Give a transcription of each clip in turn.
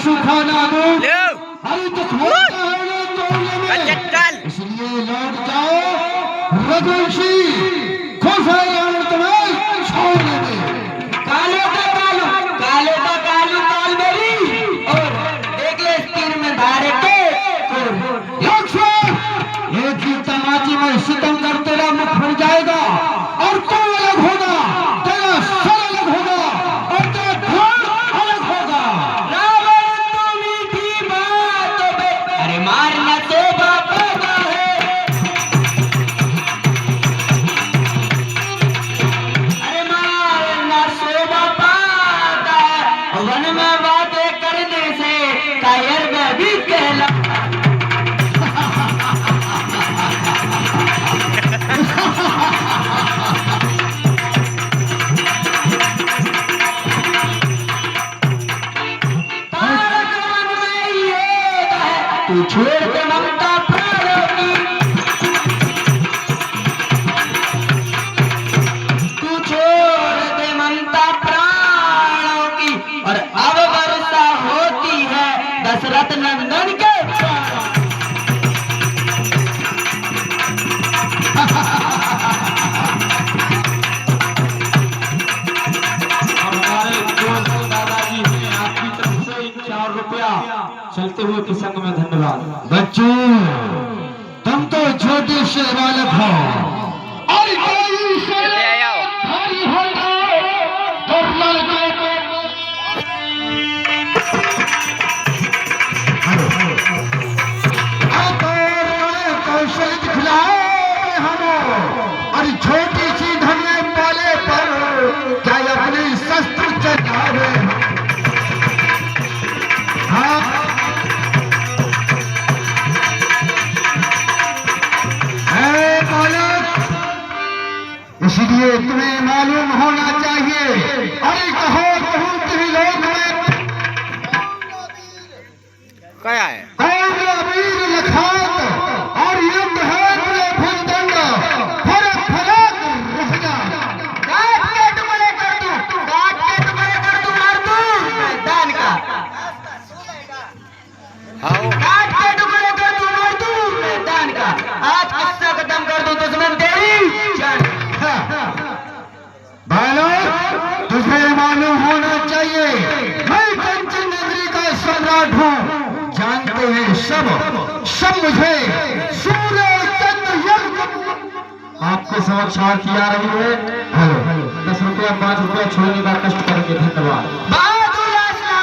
सूखा ना दो, लो अरे तो खोलता है ना तोड़ने में, चल इसलिए लौट जाओ रघुवंशी, खुश है यार तुम्हें छोड़ने में। काले का कालू काल मेरी और देख ले इस तीर में धारे के लक्ष्मण, एक ही तमाची में सितम कर तेरा मुख फट जाएगा और तू अलग होगा, तेरा सर अलग होगा और तेरा ध्यान अलग होगा। रावण तू मीठी बातों पे अरे मारना तो बापा का है, अरे मारना तो बापा का है, वन में बातें करने से कायर में भी कहला। तू छोड़ दे ममता प्राणों की, तू छोड़ दे ममता प्राणों की, और अब वर्षा होती है दशरथ नंदन के प्राणों। हमारे दोस्त दादाजी ने आपकी तरफ से 4 रुपया चलते हुए के संग में धन्यवाद। बच्चों, तुम तो छोटे से बालक हो और कोई से भारी होता तो लड़के को कौशल दिखलाओ हमें, और छोटी सी धनिया पाले पर क्या अपने शस्त्र चलावे। हाँ, इसलिए तुम्हें मालूम होना चाहिए, अरे कहो कहूँ तुम्हें लोग में क्या है कौन वीर लखात और युद्ध है तुझे भुजदंड, फरक फरक रह जा। काट के टुकड़े कर दूं, काट के टुकड़े कर दूं, मार दूं मैदान का, आओ काट के टुकड़े कर दूं, मार दूं मैदान का, आज किस्सा खत्म कर दूं दुश्मन तेरी जान। बालक, तुझे मालूम होना चाहिए मैं कंचन नगरी का सम्राट हूँ, जानते हैं सब मुझे सूर्य चंद्र यज्ञ आपके समाचार की आ रही है। हेलो 10 रुपया 5 रुपया छोड़ने का कष्ट करेंगे, धन्यवाद।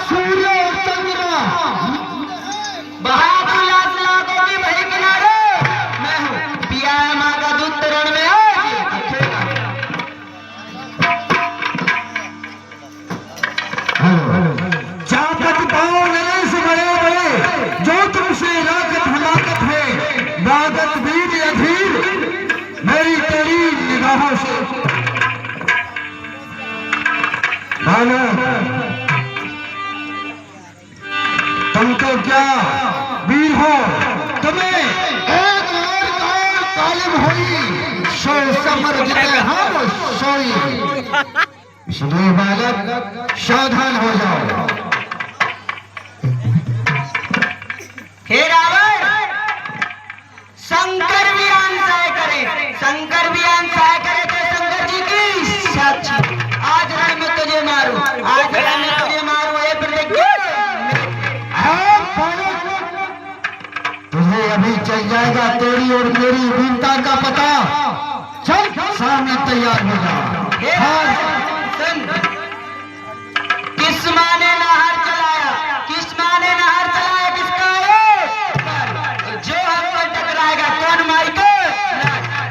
सूर्य और चंद्रमा बहादुर लाखों के भाई किनारे मैं हूँ, पिया है माँ का दूध तरण में चापत पाओ नरेश बड़े बड़े, जो तुमसे लाकत हमाकत है, बागत वीर अधीर मेरी तेरी निगाहों से। तुम तो क्या वीर हो, तुम्हें एक और तालीम हुई, सो समर जिते हम सोई, इसलिए बालक सावधान हो जाओ। हे रावण, शंकर भी अनसाय करे, शंकर भी अनसाय करे तो शंकर जी की साक्षी, आज रण में तुझे मारूं, आज रण में तुझे मारूं, ये प्रतिज्ञा तुझे अभी चल जाएगा तेरी और मेरी वीरता का पता। चल सामने तैयार हो जा। किस माँ ने नहर चलाया, किस माँ ने नहर चलाया, किसका है जो हमको टकराएगा कौन माई को,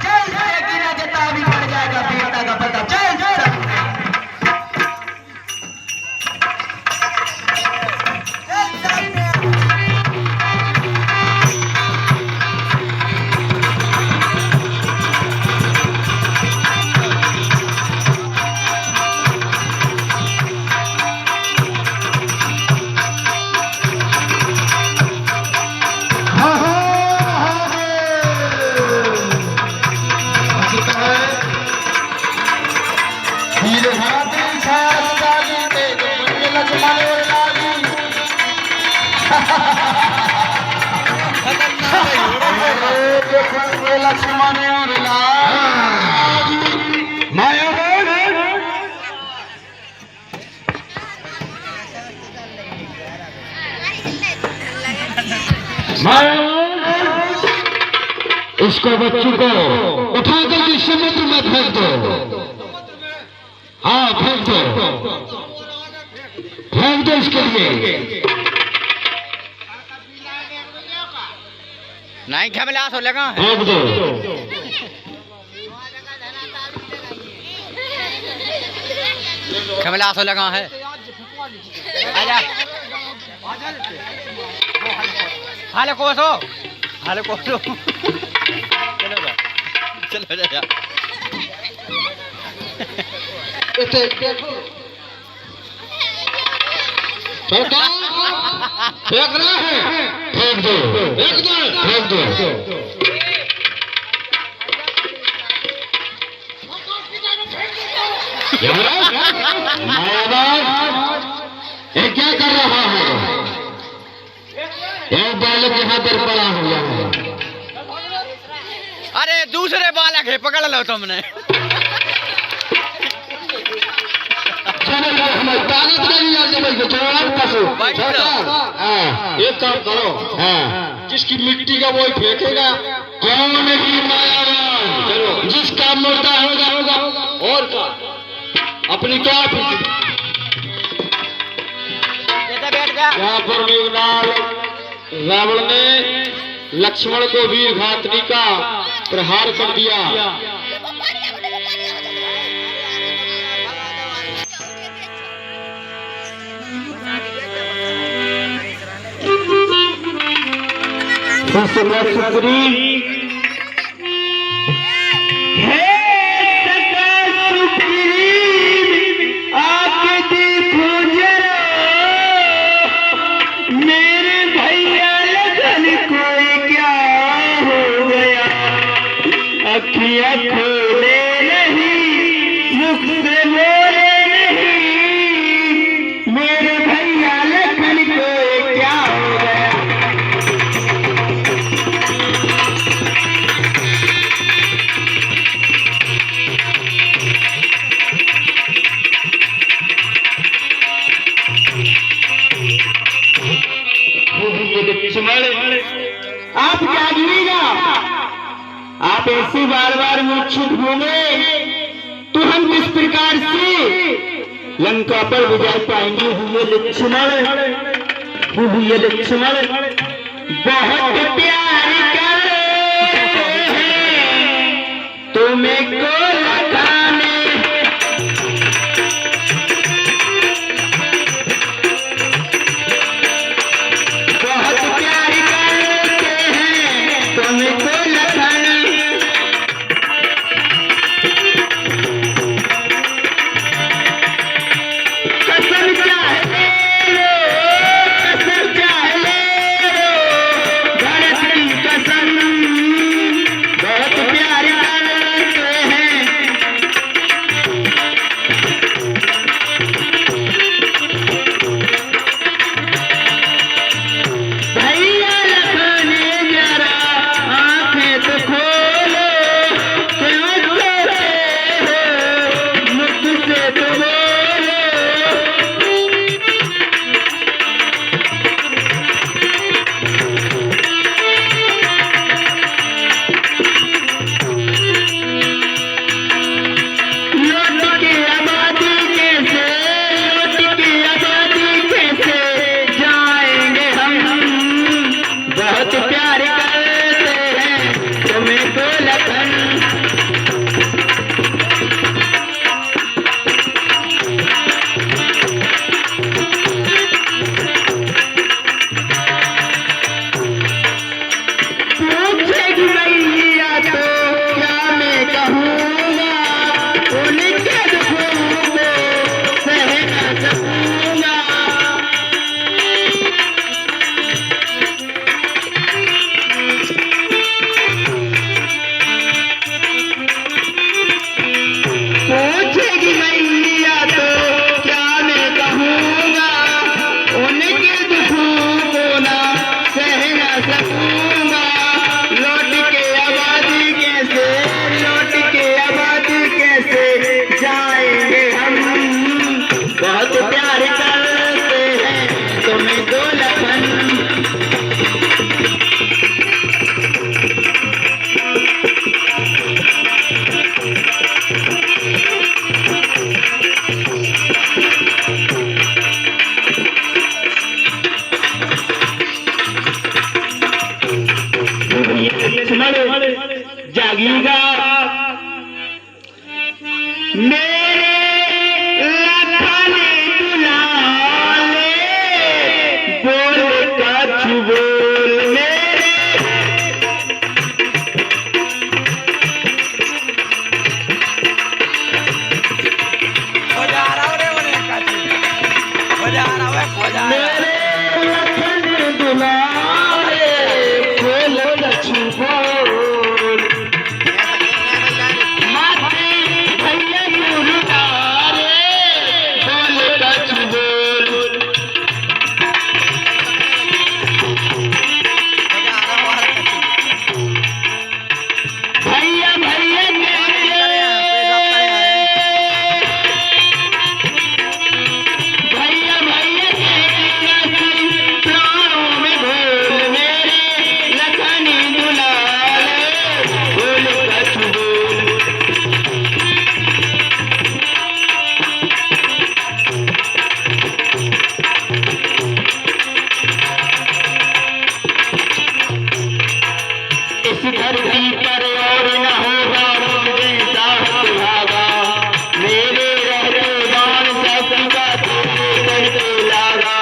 चल की न जता भी पड़ जाएगा बेटा का पता। चल देखो लक्ष्मण और लाल माया इसको बच्चों को उठा करके समुद्र में फेंक दो। हाँ फेंक दो इसके लिए। नहीं खमलास हो लगा है। फेंक दो। खमलास हो लगा है। आजा हाले कोसो चलो जा फेंक रहा है। फेंक दो। ये क्या कर रहा है? एक बालक यहाँ पर पड़ा हुआ है। अरे दूसरे बालक है, पकड़ लो तुमने। ताकत नहीं एक काम करो। जिसकी मिट्टी का वही फेंकेगा। कौन नहीं मायावान जिसका मुर्दा होगा और का अपनी क्या यहाँ पर मेघनाल रावण ने लक्ष्मण को वीर घातनी का प्रहार कर दिया। खोले नहीं मुख से बोले नहीं मेरे भैया लखन को क्या हो गया। आप जागिएगा। आप ऐसे बार बार मूर्छित घूमे तो हम किस प्रकार से लंका पर विजय पाएंगे। हुए लक्ष्मण बहुत प्यार करते हैं तुम्हें को लगाने। बहुत प्यार करते हैं तुम्हें को लगाने। बहुत प्यार करते हैं खोजा रहा है खोजा मेरे लखन दुलारे बोल कछु बोल माथे भैया मुर्दारे बोल कछु बोल भैया भैया भैया भैया प्राणों में बोल मेरे लखनी दुलारे बोल कछु बोल इस धरती पर और न होगा मुझे साहस भागा मेरे रहते दान सबका तेरे करते लागा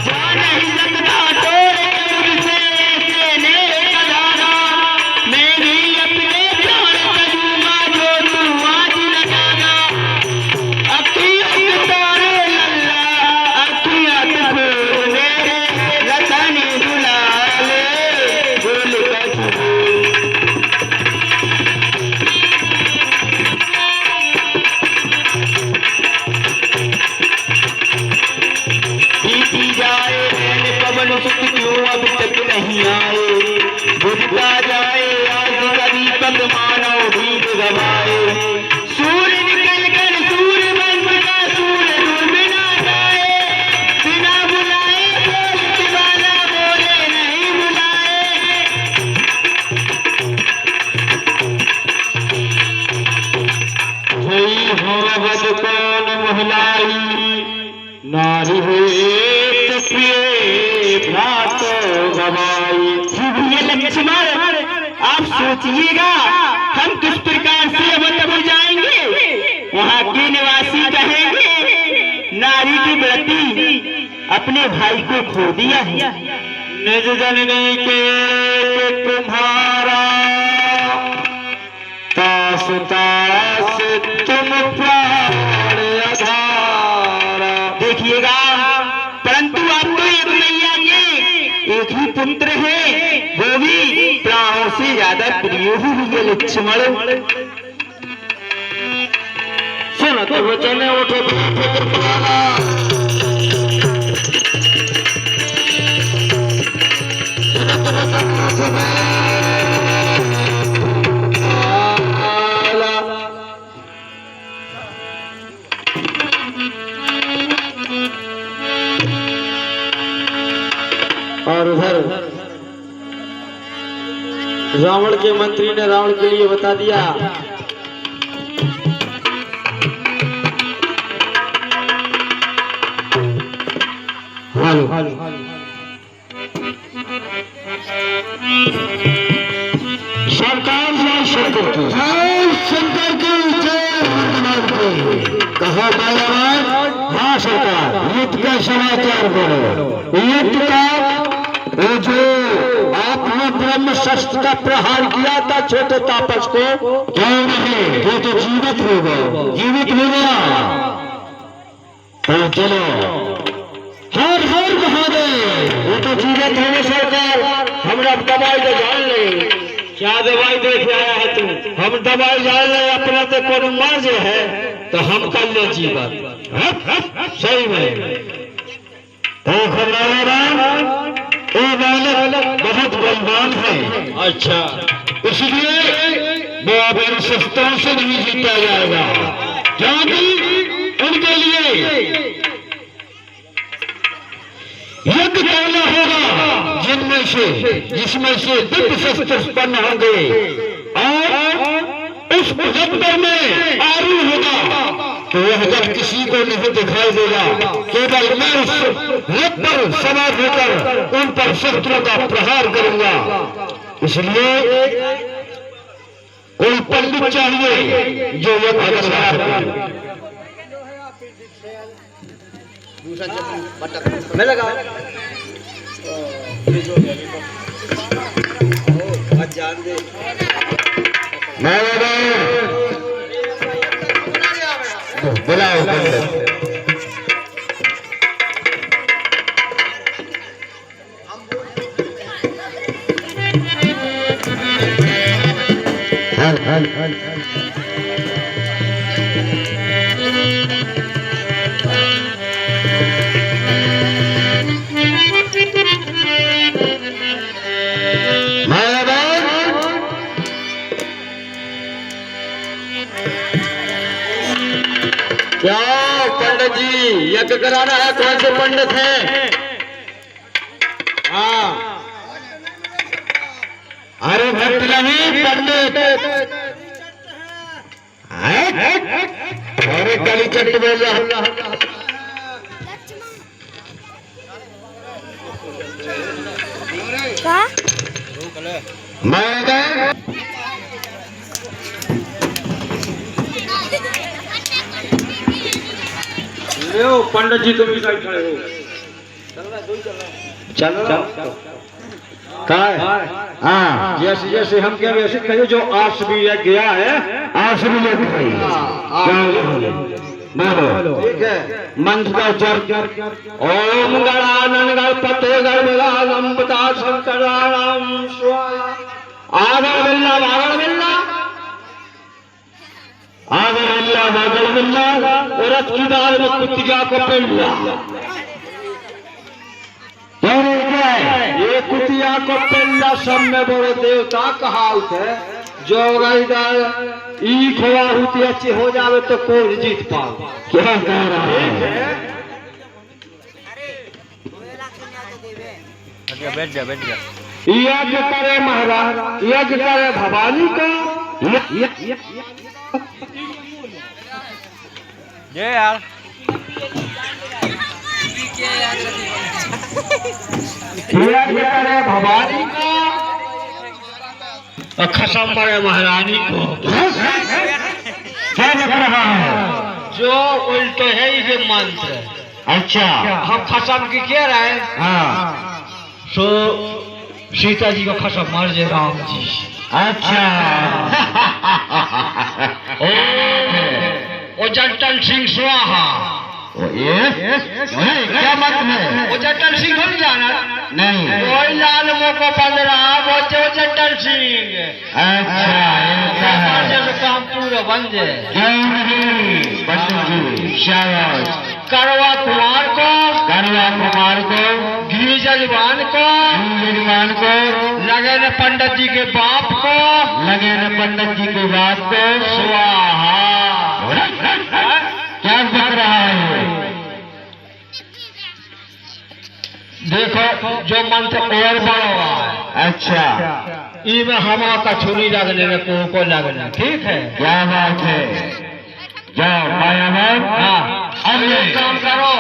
जा नहीं सकता तोरे मुझसे ऐसे नेक धारा मैं भी अपने प्राण करूंगा जो तू आज लगागा अखियां तारे लल्ला अखियां खोल मेरे लखनी दुलारे बोल कछु बीती जाए नैन पवन सुख क्यों अब तक नहीं आए बुझता जाए आज का दीपक मानव भीग गवाए सूर्य निकल कर सूर्य बन का सूर्य डूब ना जाए बिना बुलाए बोलने वाला बोले नहीं बुलाए हुई होवत कौन मोहलाई नारी हुए तो प्रिय भ्रात गवाई ये लक्ष्मण आप सोचिएगा हम किस प्रकार से अवतरण जाएंगे वहाँ के निवासी कहेंगे नारी की व्रती अपने भाई को खो दिया है निज जननी के तुम्हारा तास तास तुम प्राण आधारा देखिएगा परंतु आपको एक मैया के एक ही पुत्र है वो भी प्राणों से ज्यादा प्रिय ही है लक्ष्मण सुनो तो वचन उठो और उधर रावण के मंत्री ने रावण के लिए बता दिया हेलो सरकार जय शंकर की जय हनुमान की कहो बालावान हाँ सरकार युद्ध का समाचार बोलो युद्ध का वो जो आपने ब्रह्म शस्त्र का प्रहार किया था छोटे तापस को क्यों नहीं वो तो जीवित हो गया तो चलो हर हर महादेव वो तो जीवित होने सरकार हम दवाई तो जान ले क्या दवाई देखे आया है तू हम दवाई जान ले अपना तो कोई मर जो है तो हम कर ले जीवन सही में वो बालक बहुत बलवान है अच्छा इसलिए वो अब इन शस्त्रों से नहीं जीता जाएगा क्योंकि उनके लिए युद्ध करना होगा जिसमें से दिव्य शस्त्र उत्पन्न होंगे और उस युद्ध में आरू होगा तो वह जब किसी को नहीं दिखाई देगा केवल मैं उस रथ पर सवार होकर उन पर शस्त्रों का प्रहार करूंगा इसलिए कोई पंडित चाहिए जो यह करवा सके मैं लगा जान दे मैं बुलाओ क्या पंडित जी यज्ञ कराना है? कौन से पंडित हैं? हाँ, अरे भक्त नहीं पंडित। अरे कली चट्ट बोल रहा। मैं पंडित जी तुम भी साइड खड़े हो। चलो हाँ, जैसे जैसे हम क्या वैसे कहिए जो आस भी गया है आस भी ठीक है। मंत्र का उच्चार ओम गणानन गणपते गणपता शंकराणाम स्वाहा। आगर बिल्ला भागड़ बिल्ला आगर बिल्ला भागड़ बिल्ला रथ की दाल में कुतिया को पेल्ला। ये कुतिया को पेल्ला सब में बड़े देवता कहावत है। जो ई खोआ होती अच्छी हो जावे तो कोई जीत पाओ। क्या कह रहा है? बैठ जा बैठ जा। यज्ञ करे महाराज, यज्ञ करे भवानी का। ये यार यज्ञ करे भवानी का और खसम पड़े महारानी को। क्या लिख रहा है? जो उल्टे है ये मंत्र। अच्छा, हम खसम की कह रहे हैं। हाँ, सो सीता जी को खसम मार दे राम जी। अच्छा ओ जटल सिंह स्वाहा। ये क्या मत है? वो जटल सिंह हो जाना नहीं, कोई लाल मोको बन रहा वो जो जटल सिंह। अच्छा जैसे काम पूरा बन जाए। शाबाश। करवा कुमार को घी जजवान को लगे न पंडित जी के बाप को स्वाहा। क्या बक रहा है? देखो जो मंत्र और बड़ा हुआ है। अच्छा, इसमें हवा का छुरी लगने में को लगना। ठीक है, क्या बात है। जाओ माया मैम। हाँ, अब एक काम करो,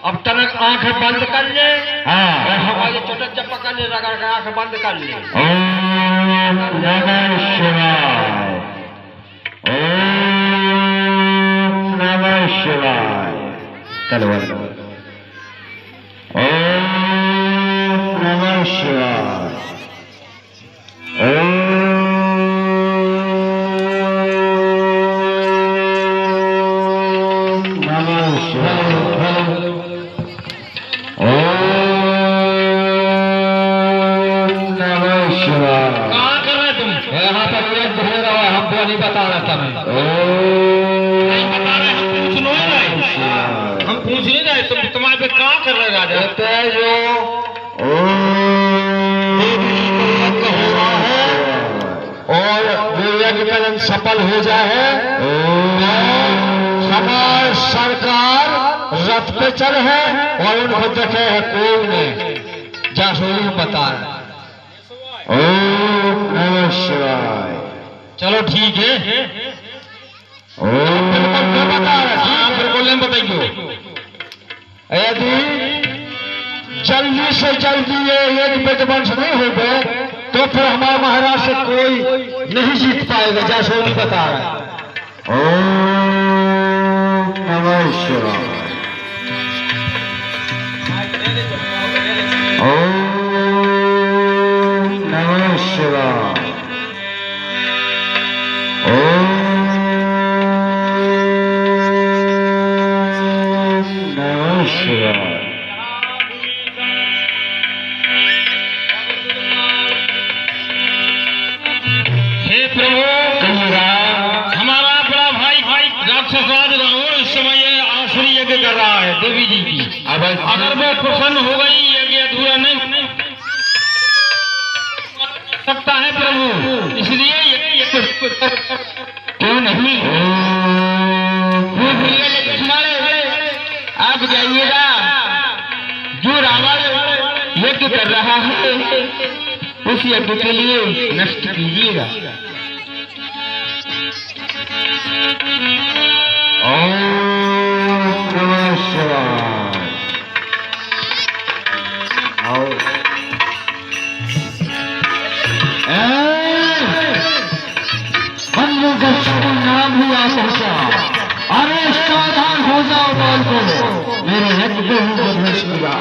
अब तनक आंखें बंद कर ले। हाँ, और हमारे छोटे चप्पा कर ले, रगड़ कर आंखें बंद कर ले। ओम नमः शिवाय, ओम नमः शिवाय। चलो ओम नमः शिवाय, ओम नमः शिवाय, ओम नमः शिवाय। कहाँ कर रहे तुम? यहाँ पर पेट भर रहा है, हमको नहीं बता रहा था मैं। नहीं बता रहे, हम पूछ लो नहीं, हम पूछ नहीं रहे। तुम तुम्हारे पे कहाँ कर रहे राजा? जो हो रहा है और वो यज्ञ कलन सफल हो जाए। हमारे सरकार रथ पे चल है और उनको देखे है कोई नहीं। जासोरी बता रहे। ओम नमः शिवाय। चलो ठीक है। ओम बता रहे, बिल्कुल नहीं बताइए। यदि जल्दी से जल्दी ये यज्ञ विध्वंस नहीं हो गए तो फिर हमारे महाराज से कोई नहीं जीत पाएगा। जासोरी बता रहा है। ओम नमः शिवाय, ओम नमः शिवाय, ओम नमः शिवाय। हे प्रभु, देवी जी की। अगर वो प्रसन्न हो गई यज्ञ अधूरा नहीं सकता है प्रभु, इसलिए क्यों नहीं? लक्ष्मण आप जाइएगा, जो रावण यज्ञ कर रहा है उस यज्ञ के लिए नष्ट कीजिएगा। ओम नमः शिवाय। नाम ही आ पहुंचा। अरे सावधान हो जाओ बाल को, मेरे यज्ञ को ही बदमाश किया।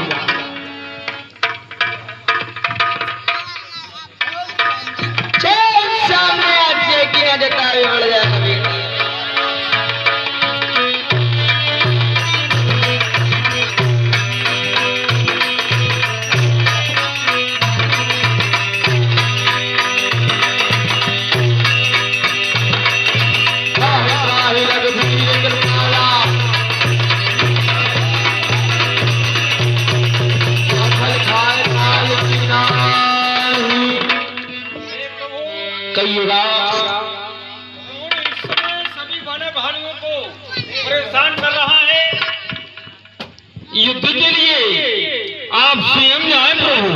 सामने अच्छे की न जतावे बढ़ जाए कभी। सभी बने भाइयों को परेशान कर रहा है। युद्ध के लिए आप स्वयं जाए प्रभु।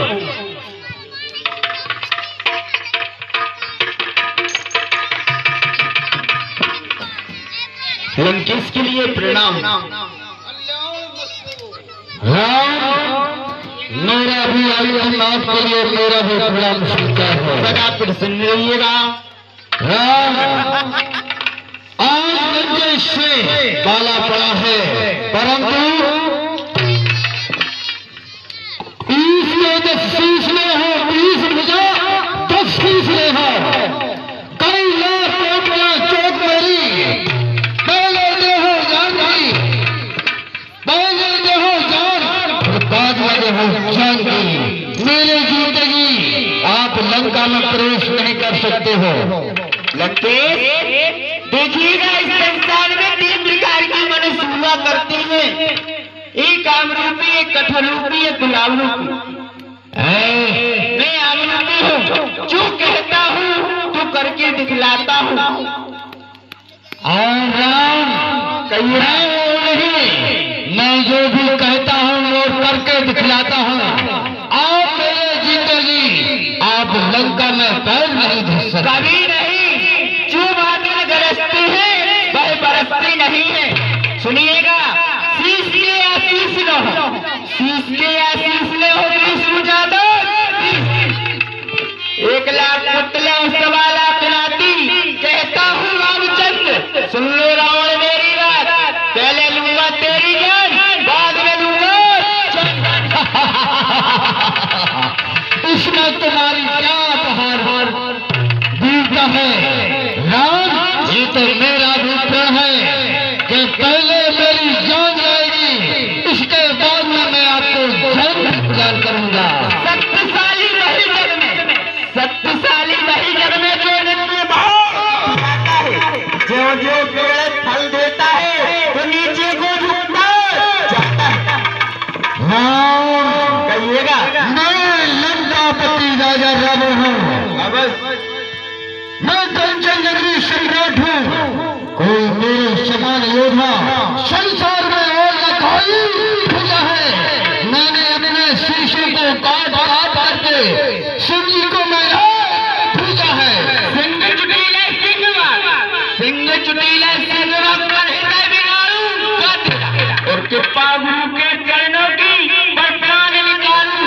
लंकेश के लिए प्रणाम। मेरा भी आयुष्मान के लिए मेरा भी प्रणाम स्वीकार है। सदा प्रसन्न रहिएगा। आज लंकेश से बाला पड़ा है, परंतु इसमें 10 शीश में हो, 20 भुजा 10 शीश में हो। कई लाख कोटियां चोट मेरी, पहले देहो जान की, पहले देहो जान, बाद में देहो जान की। मेरी जिंदगी आप लंका में प्रवेश नहीं कर सकते हो। लंकेश देखिएगा, इस संसार में 3 प्रकार की मनुष्य हुआ करते हैं। एक काम रूपी, एक कठोर रूपी, एक गुलाब रूपी। मैं आम रूपी हूँ, जो कहता हूँ तो करके दिखलाता हूँ। और राम कहिए नहीं, मैं जो भी कहता हूँ वो करके दिखलाता हूँ। आप मेरे जिंदगी आप लंका में पैर नहीं धर सकते। कभी नहीं, जो बादल गरजते हैं वह बरसते नहीं है। सुनिएगा, शीश के आशीष लो, शीश के आशीष ले हो विष्णु जादव। 1 लाख पुतले 1.25 लाख नाती। कहता हूँ रामचंद्र, सुन लो रावण मेरी बात। पहले लूंगा तेरी जान, बाद में लूंगा इसमें तुम्हारी क्या बहार बीता है? राम, ये तो मेरा भी प्रण है कि पहले मेरी जान जाएगी, इसके बाद में मैं आपको जन्म प्रदान करूंगा। शक्तिशाली वही जग में, शक्तिशाली वही जग में जो नित्य भाव आता है। जो जो पेड़ फल देता है तो नीचे को झुकता जाता है। कहिएगा, मैं लंकापति राजा रावण हूँ, मैं कंचन नगरी सम्राट हूँ। कोई मेरे समान योद्धा संसार में और न कोई भुजा है। मैंने अपने शीशे को काट करके शिव जी को मैंने पूजा है। सिंह चुटीले सिंहवा, सिंह चुटीले सिंहवा कर हृदय बिगाड़ू और कृपा गुरु के चरणों की पर प्राण निकालू।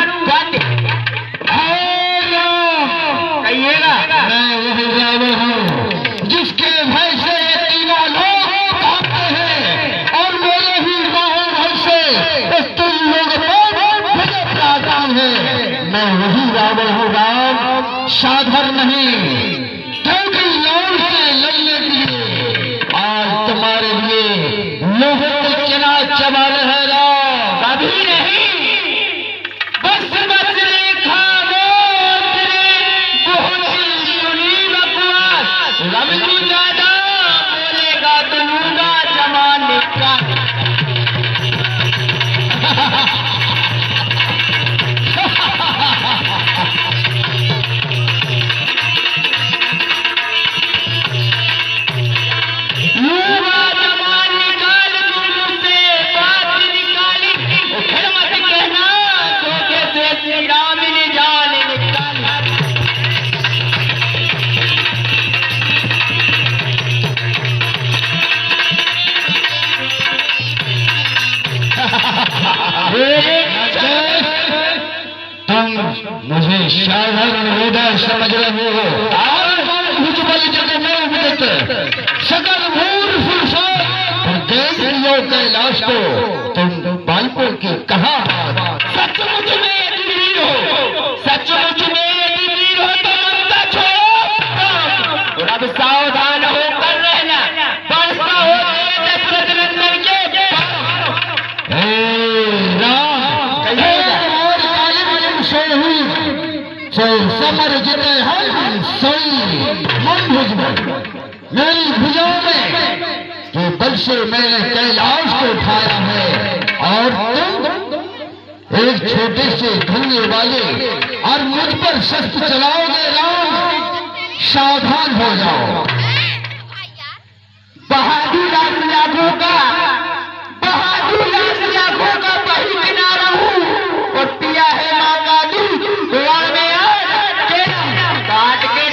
कहिएगा, मैं वही रावण हूँ जिसके भय से ये तीनों लोग कांपते हैं, और मेरे ही बाहुन भय से इस तुम लोग पर विजय प्राप्त है। मैं वही रावण हूँ राम, साधर नहीं। क्योंकि लौट से लड़ने के लिए आज तुम्हारे लिए लोहे को चना चबाल है राम। कभी नहीं, बस बस रेखा मोचरे बहुत ही सुनी बकवास। रमजू ज्यादा बोलेगा तो लूंगा जमाने का। तुम मुझे साधारण हृदय समझ रहे हो भुजबल जग में विदित सकल भूर फुरसत देख लियो कैलाश को तुम बालकों की कहा सचमुच में यदि वीर हो सचमुच में यदि वीर हो तो ममता छोड़ो और अब सावधान होकर रहना वर्षा हो दशरथ नंदन के समर जिते हम सोई मन भुजबल मेरी भुजाओं में के बल से मैंने कैलाश को उठाया है और तुम एक छोटे से धुएं वाले और मुझ पर शस्त्र चलाओगे राम सावधान हो जाओ बहादुर लाखों का बही किनारा हूँ और पिया है माँ का दूध कुआं में काट के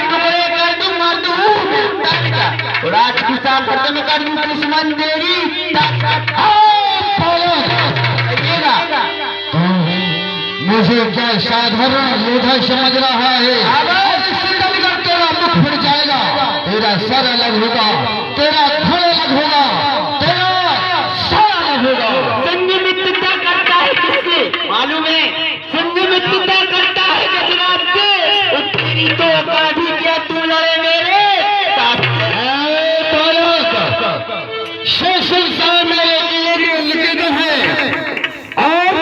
टुकड़े कर दूं मार दूं रात की खत्म कर दूं दुश्मन देगी मुझे क्या साधारण योद्धा समझ रहा है तेरा मुख फट जाएगा तेरा सर अलग होगा तेरा धड़ अलग होगा तेरा सर अलग होगा संधि मित्रता करता है किससे मालूम है संधि मित्रता करता है गजराज से और तेरी तो औकात ही क्या तू लड़े मेरे संसार मेरे लिए लिखित है और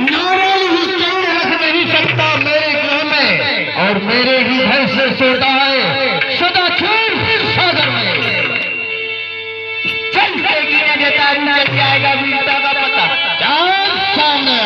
नारायण ही चैन रख नहीं सकता मेरे गृह में और मेरे ही घर से सोता है सदा क्षीर सागर में चल सेगी न देता चल जाएगा वीरता का पता चांद सामने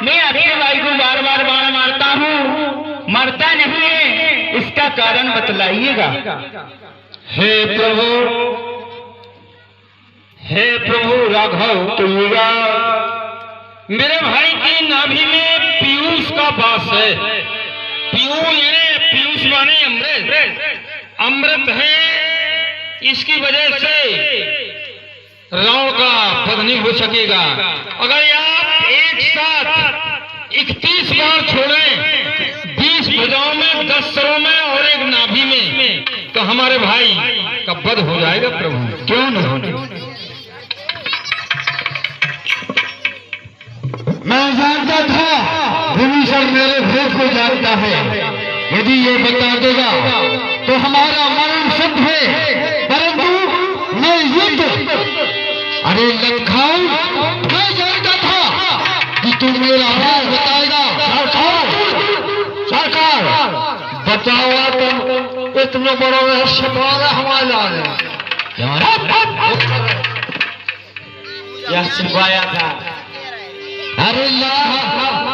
मैं अपने भाई को बार बार बाण मारता हूँ मरता नहीं है इसका कारण बतलाइएगा हे प्रभु राघव तुमरा मेरे भाई की नाभि में पीयूष का वास है पीयूष माने अमृत है इसकी वजह से रावण का वध नहीं हो सकेगा अगर आप एक साथ 31 बार छोड़ें 20 भुजाओं में 10 सरों में और एक नाभि में तो हमारे भाई का वध हो जाएगा प्रभु क्यों नहीं मैं जानता था विभीषण मेरे भेद को जानता है यदि ये बता देगा तो हमारा मरण सिद्ध है परंतु मैं युद्ध अरे लखन मैं जानता था कि तू मेरा हाल बताएगा सरकार बताओ तुम इतना बड़ा रहस्य हमारा यह छिपाया था अरे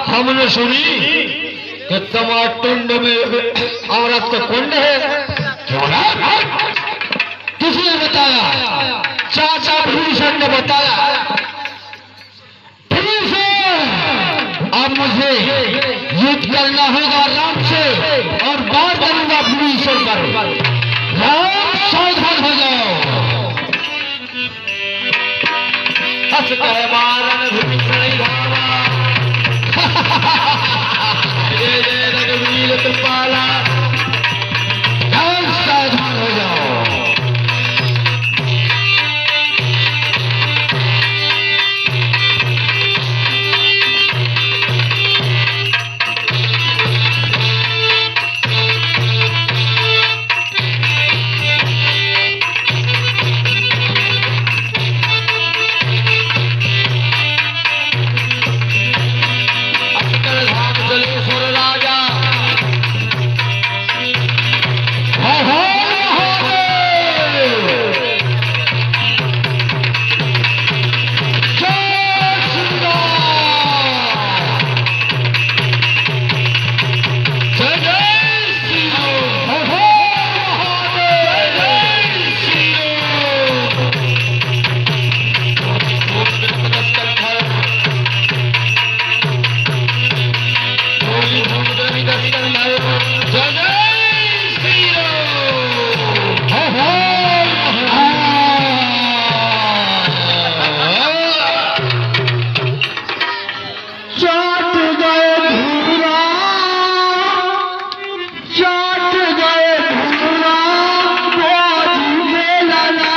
हमने सुनी कि तुम्हारे टुंड में औरत का कुंड है किसने बताया चाचा भीषण ने बताया अब मुझे युद्ध करना होगा राम से और बार करूंगा भीषण पर राम सावधान हो जाओ हंस कह मारन भीषण चाट गए धूरा, चाट गए धूरा, बाजी में लला।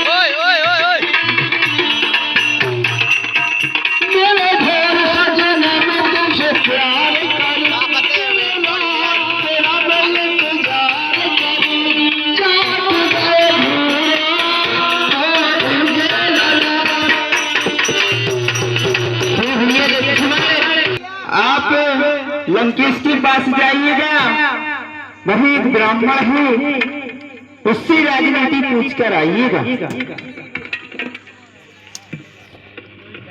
ओए ओए ओए ओए मेरे ढेर सजने में तुझसे प्यार करूं, तेरा मैं इंतजार करूं। चाट गए आप लंकेश के पास जाइएगा, वही एक ब्राह्मण है, उससे राजनीति पूछ कर आइएगा।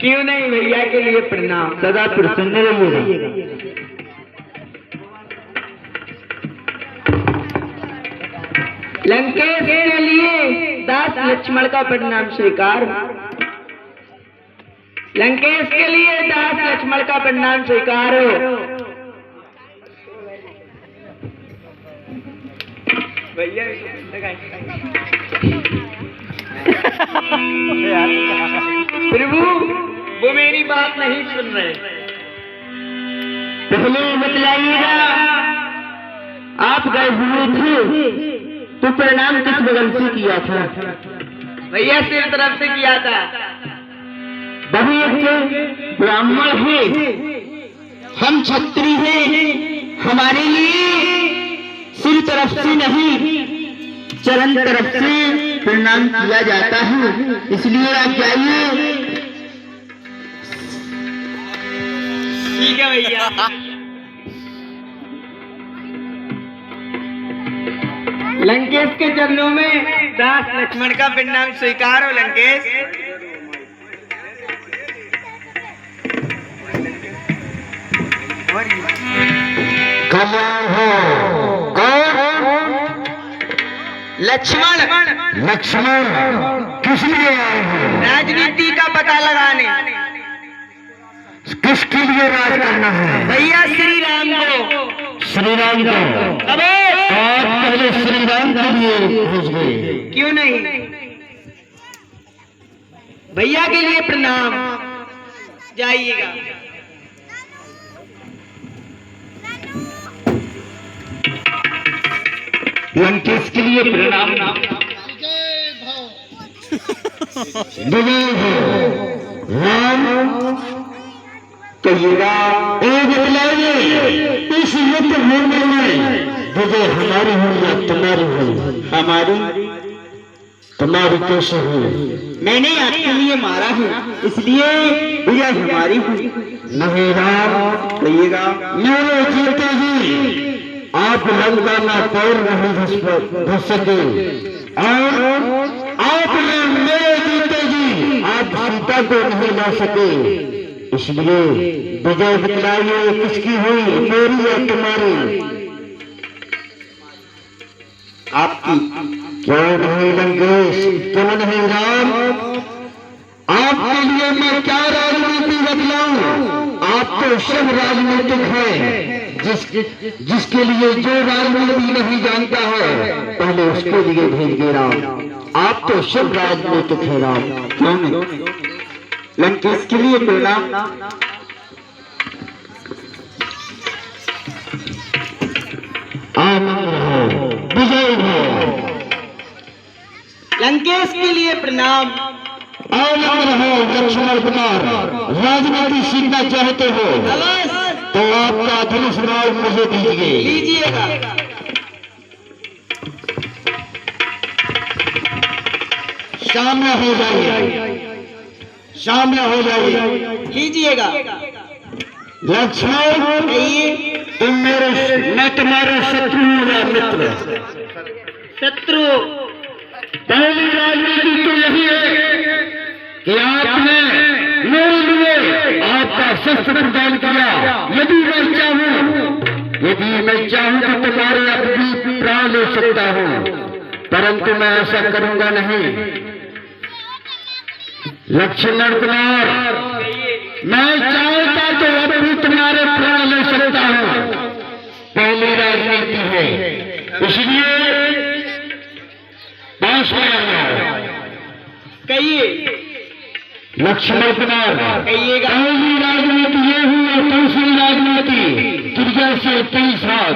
क्यों नहीं, भैया के लिए प्रणाम। सदा प्रसन्न रहिएगा। लंकेश के लिए दास लक्ष्मण का प्रणाम स्वीकार। लंकेश के लिए दास लक्ष्मण का प्रणाम स्वीकार हो। प्रभु वो मेरी बात नहीं सुन रहे। पहले बतलाइएगा, आप गए हुए थे तो प्रणाम किस बगल से किया था? भैया सिर तरफ से किया था। वही एक ब्राह्मण है, हम छत्री हैं, हमारे लिए सिर तरफ से नहीं चरण तरफ से प्रणाम किया जाता है, इसलिए आप जाइए। ठीक है भैया। लंकेश के चरणों में दास लक्ष्मण का प्रणाम स्वीकार हो। लंकेश कल्याण हो। कौन? लक्ष्मण। लक्ष्मण किस लिए आए हैं? राजनीति का पता लगाने। किसके लिए राज करना है? भैया श्री राम को। श्री राम को। अबे आप पहले श्री राम के लिए भेज गए। क्यों नहीं, भैया के लिए प्रणाम। जाइएगा। लंकेश के लिए प्रणाम। विजय हो। राम कहिएगा, इस युद्ध भूमि में विजय हमारी हुई या तुम्हारी हुई? हमारी। तुम्हारी कैसे हुई? मैंने आपके लिए मारा है, इसलिए भैया हमारी हुई। नहीं राम कहिएगा, मेरे जीते जी आप लंका में पैर नहीं घुस सके, और आपने मेरे जीते जी आप सीता को नहीं ला सके, इसलिए विजय बतलाइए किसकी हुई, मेरी या तुम्हारी? आपकी। क्यों नहीं लंकेश, क्यों नहीं राम? आपके लिए मैं क्या राजनीति बतलाऊं? आप तो सब राजनीतिक है, जिसके लिए जो राजनीति नहीं जानता है पहले उसके लिए भेज दे राम। आप तो सब राजनीतिक है राम। क्यों नहीं, लंकेश के लिए प्रणाम। आनंद हो, विजय हो। लंकेश के लिए प्रणाम। आनंद हो लक्ष्मण कुमार। राजनीति सीखना चाहते हो तो आपका धनुष राज मुझे दीजिए। लीजिएगा। सामने हो जाइए, सामने हो जाइए। लीजिएगा। लक्ष्मण कहिए। तुम मेरे, मैं तुम्हारे शत्रु हूँ या मित्र? शत्रु। पहली राजनीति तो यही है कि आपने मेरे लिए आपका शस्त्र प्रदान किया। यदि मैं चाहूं तो तुम्हारे अब भी प्राण ले सकता हूँ, परंतु मैं ऐसा करूंगा नहीं। लक्ष्मण कुमार, मैं चाहता तो अब भी तुम्हारे प्राण ले सकता हूँ। पहली राजनीति है, इसलिए होश में आ जाओ। कहिए लक्ष्मण कुमार, कहिएगा। पहली राजनीति ये हुई और दूसरी राजनीति त्रिज्या से 30 हाथ,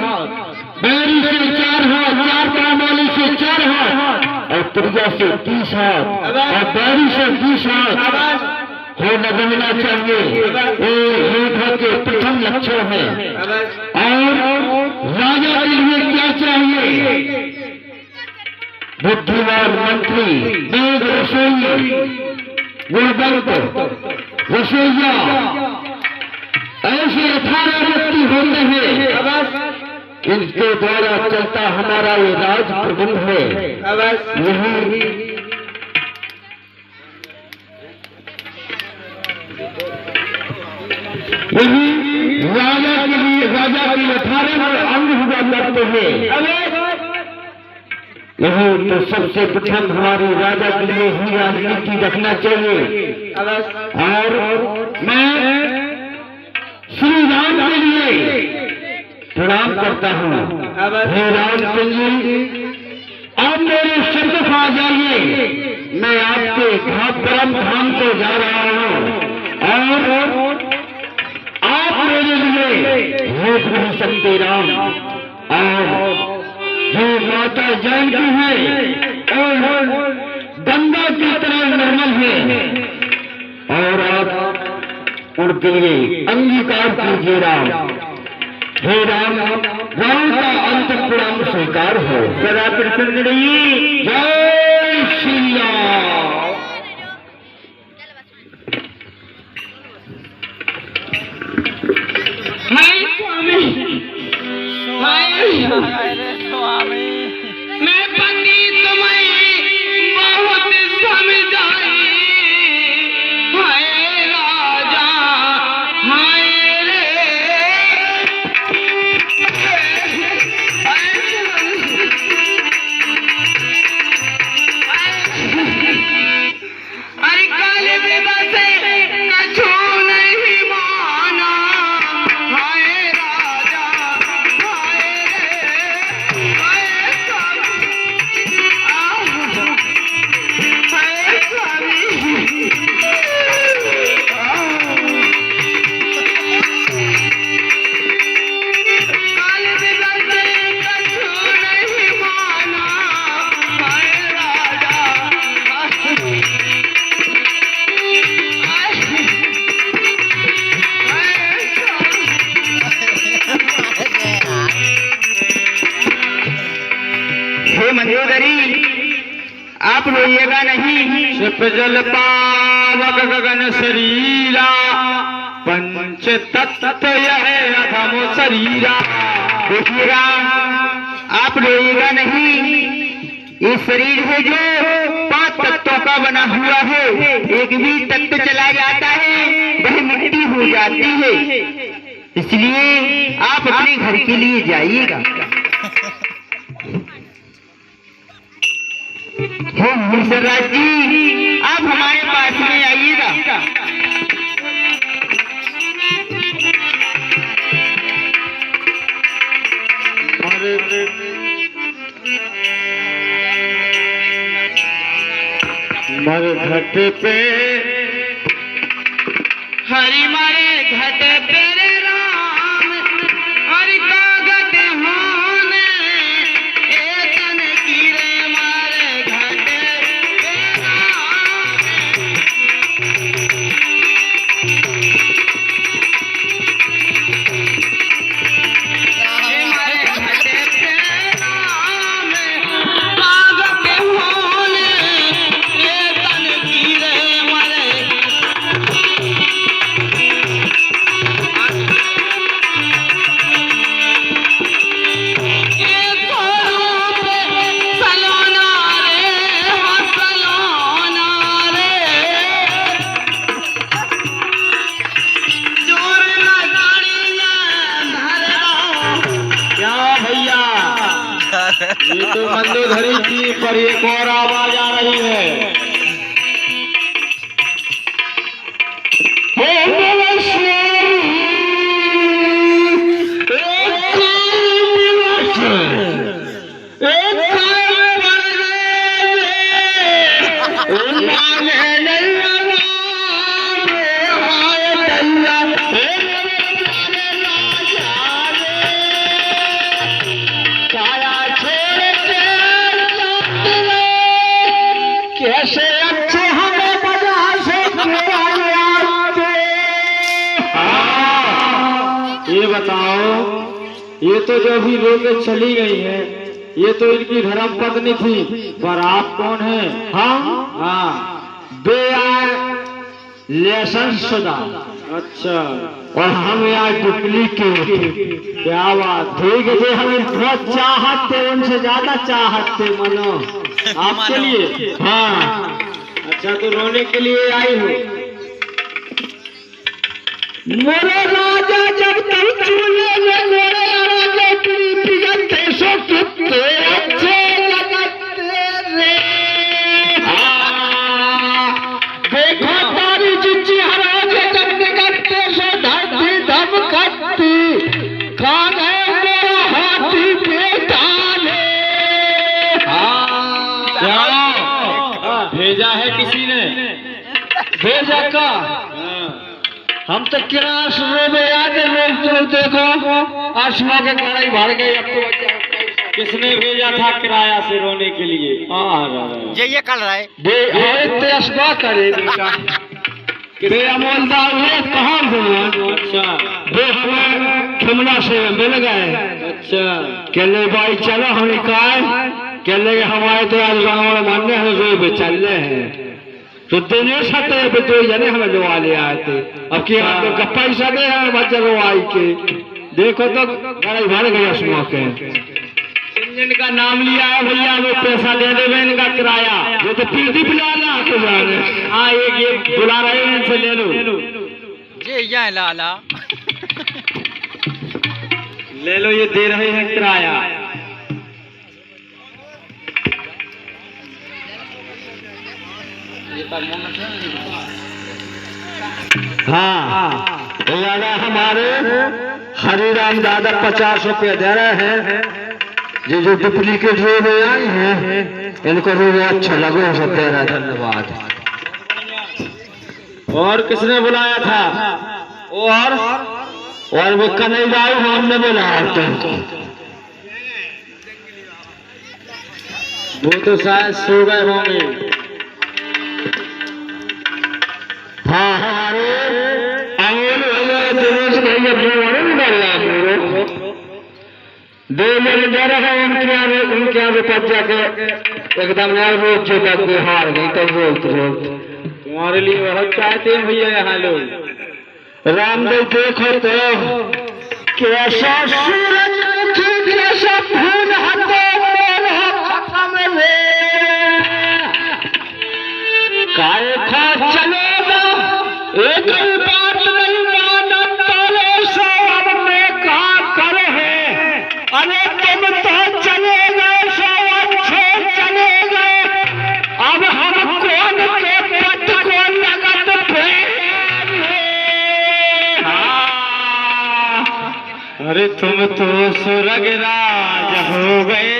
बैरी से 4 हाथ, 4 पामाली से 4 हाथ और त्रिज्या से 30 हाथ और बैरी से 20 हाथ हो लगना चाहिए। ये योद्धा के प्रथम लक्षण है। और राजा के लिए क्या चाहिए? बुद्धिमान मंत्री, वेद रसोई, गुणवंत रसोईया, ऐसे 18 व्यक्ति होते हैं। इनके द्वारा चलता हमारा ये राज प्रबंध है। यही राजा के लिए 18 अंग हुआ करते हैं। यही तो सबसे प्रथम हमारी राजा के लिए ही राजनीति रखना चाहिए। और मैं श्री राम के लिए प्रणाम करता हूँ। हे रामचंद्र जी, आप मेरे सम्मुख आ जाइए। मैं आपके परम धाम को जा रहा हूँ और आप मेरे लिए रोक नहीं सकते राम। और जो माता जानकी है और गंगा की तरह निर्मल है और आप उनके लिए अंगीकार कीजिए राम। हे राम, राम का अंतःपुराण स्वीकार हो। सदा प्रसन्न रहिए। जय श्री राम। मैं पति तुम्हें बहुत समझाई, हाय राजा हाय रे। अरे काले बेदा से कछु नहीं माना, हाय राजा हाय रे। हाय स्वामी, हाय स्वामी। काले बेदा से कछु नहीं माना, हाय राजा हे मंदोदरी, आप रोइएगा नहीं। सिप जल पावक गगन शरीरा, पंच तत्व यह अधम शरीरा। देखिएगा, आप रोइएगा नहीं। ये शरीर है जो 5 तत्वों का बना हुआ है। एक भी तत्व चला जाता है वह मिट्टी हो जाती है। इसलिए आप अपने घर के लिए जाइएगा। मिश्रराज जी, आप हमारे पास में आइएगा। मरघट पे हरि मारे घट पे रे राम, हरि कागत होने एतन कीरे मारे घट पे राम। हे मारे घट पे राम, कागत होने एतन कीरे मारे। ये तो मंदोदरी की पर एक और आवाज आ रही है। ये तो जो अभी रो के चली गई है, ये तो इनकी धर्म पत्नी थी, पर आप कौन हैं? हाँ, लाइसेंस शुदा। अच्छा, और हम यहाँ डुप्लीकेट। क्या बात, ठीक है जी, हमें बहुत चाहत थे, उनसे ज्यादा चाहत थे मनो आपके लिए। हाँ, अच्छा, तो रोने के लिए आई हो। मेरे राजा जब तक चूल्हे में मेरे राजा प्रिय देशों कितने अच्छे लगते रे। देखो तारी जिज्जी हराज जब निकलते से धरती धमकती, कौन है मेरा हाथी बेताले। भेजा है किसी ने, भेजा का हम तो किरास में याद है। देखो आसमां के कड़ाई भर गई। अब तो किसने भेजा था किराया से रोने के लिए? ये कर रहा है करे अमोलदार है कहाँ से? अच्छा, वे हमें खिमला से मिल गए। अच्छा, कहले भाई चलो, हमने कहा कहले हमारे तो आज गाँव मानने हैं जो चल रहे हैं, तो दिनेश हते दो जने हमें लोआ ले आए थे। अब क्या आप पैसा दे रहे हैं बच्चा रो आई के? देखो तो गाड़ी भर गई असमा के। जिनका नाम लिया है भैया हमें पैसा दे देवे इनका किराया। ये तो पीढ़ी बुलाना आपको जाने। हाँ, एक ये बुला रहे हैं, इनसे ले लो। ये लाला ले लो, ये दे रहे हैं किराया। हाँ, दादा हमारे हरिराम दादा 50 रुपये दे रहे हैं। ये जो डुप्लीकेट रो में आई हैं, इनको रो अच्छा लगे सब दे रहा। धन्यवाद। और किसने बुलाया था? और वो कन्हैया हमने बुलाया था। वो तो शायद सो गए होंगे। हाँ, हमारे अमोल भैया दिनेश भैया दो मेरे दे रहे हैं। उनके यहाँ पहुंच जाके एकदम रोक जो तक हार गई तो रोक तुम्हारे लिए बहुत चाहते हैं भैया यहाँ लोग। रामदेव देखो तो कैसा सूरज कैसा फूल काय खा चलेगा, एक ही बात नहीं मानत ताले सब में कहा कर है। अरे तुम तो चले गए सो अच्छे चले गए, अब हम कौन के पद को लगत अरे तुम तो स्वर्ग राज हो गए।